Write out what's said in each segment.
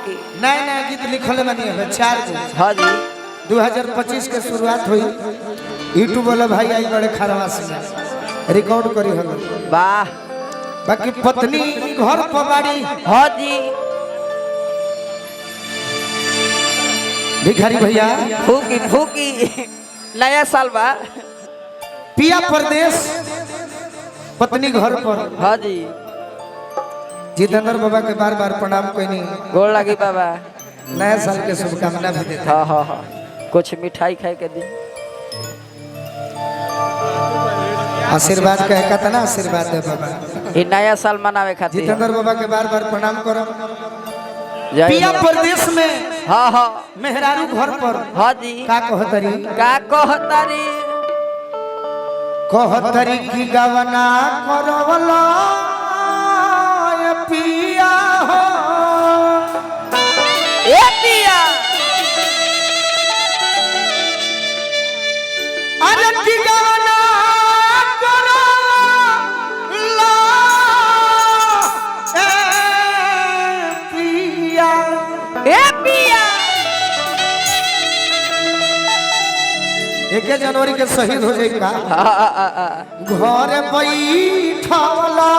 की नया नया गीत लिखल बनी है 4 गो। हाँ जी 2025 के शुरुआत हुई यूट्यूब वाला भाई आई बड़े खरवास में रिकॉर्ड करी हल। वाह बाकी पत्नी घर पवाड़ी हाँ जी भिखारी भैया फूकी फूकी नया साल बा पिया प्रदेश पत्नी घर पर। हाँ जी जितेंद्र बाबा के बार बार प्रणाम कोई गोड़ लगी बाबा नया साल के शुभकामना भी देते। हाँ हाँ हाँ कुछ मिठाई खाए के दी आशीर्वाद का एक ना आशीर्वाद दे बाबा ये नया साल मनावे खातिर जितेंद्र बाबा के बार बार प्रणाम करो। जय पिया हो। प्रदेश में हाँ हाँ मेहरारू घर पर हाँ जी का कहतरी कहतरी की गवना करवला ये पिया हो ए पिया अरे की गवना करवला ए पिया ए पिया 1 जनवरी के शहीद हो जाए का घर बैठवला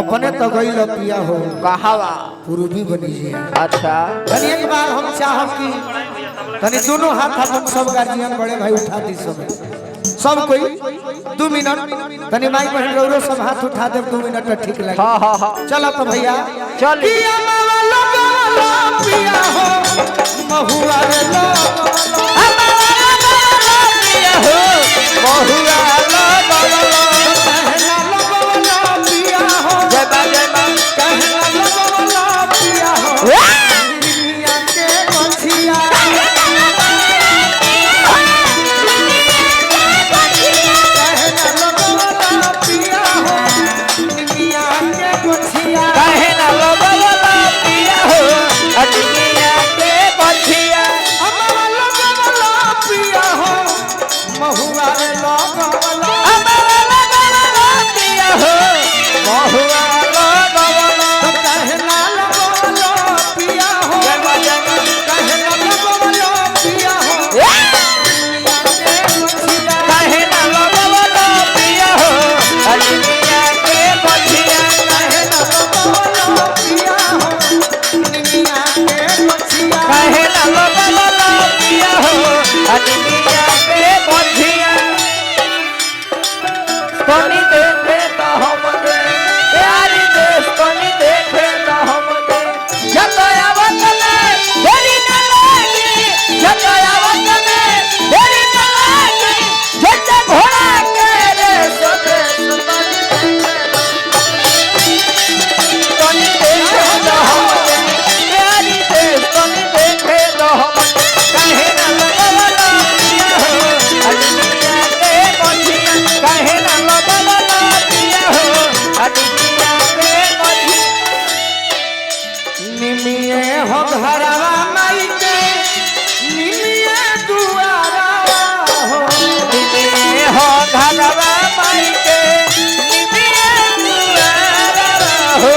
अपने तो गईल पिया हो कहावा पूर्वी बनी जी। अच्छा तनी एक बार हम चाहब कि तनी दोनों हाथ अपन सब गार्जियन बड़े भाई उठा दी सब कोई 2 मिनट तनी माई बहन रौरो सब हाथ उठा दे 2 मिनट में ठीक लगे। हाँ हाँ हाँ चलो तो भैया चल पिया मावा लगवला पिया हो महुआ रे पिया हो बहुआ कहना लगवला पिया हो जय बा जय बा कहना लगवला पिया हो दुनिया के बछिया कहना लगवला पिया हो दुनिया के बछिया कहे ना लगवला पिया हो दुनिया के बछिया अमवा लगवला पिया हो महुआ रे लगवला पिया हो बहुआ कहना लगवला पिया हो कहना लगवला पिया हो दुनिया के बछिया कहे ना लगवला पिया हो दुनिया के बछिया कहना लगवला पिया हो दुनिया के बछिया कहे ना लगवला पिया हो दुनिया के बछिया कोनी देखे तो हम दे प्यारी देश कोनी देखे तो हम दे जतया वतने तेरी न लागी जतया वतने तेरी न लागी जत घोड़ा के रे सोते कोनी देखे तो हम दे प्यारी देश कोनी देखे तो हम कहे न लगवला पिया हो दुनिया के बछिया कहे न लगवला पिया हो दुनिया के बछिया निमिये हो घरवा माई के निमिये दुआरा हो निमिये हो घरवा माई के निमिये दुआरा हो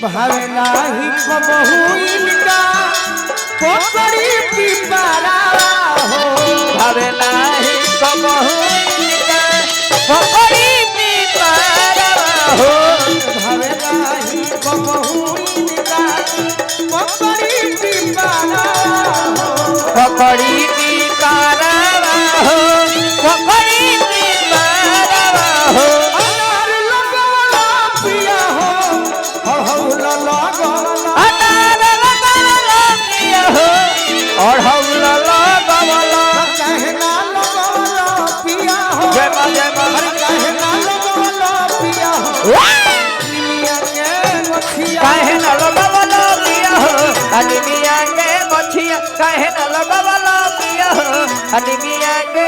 भावे नाही कबहू इनका पोकड़ी पिपरा हो भावे नाही कबहू इनका पोखरी पिपरा हो भावे नाही कबहू इनका पोकड़ी पिपरा हो पोखरी पिपरा हो पोखरी पिपरा हो अनार लगवला पिया हो अड़हुल लगवला अनार लगवला पिया हो अड़हुल लगवला कहना लगवला पिया हो जय मां जय मां कहना लगवला पिया हो निमिया के बछिया कहे न लगवला पिया हो दुनिया के बछिया कहे न लगवला पिया हो दुनिया के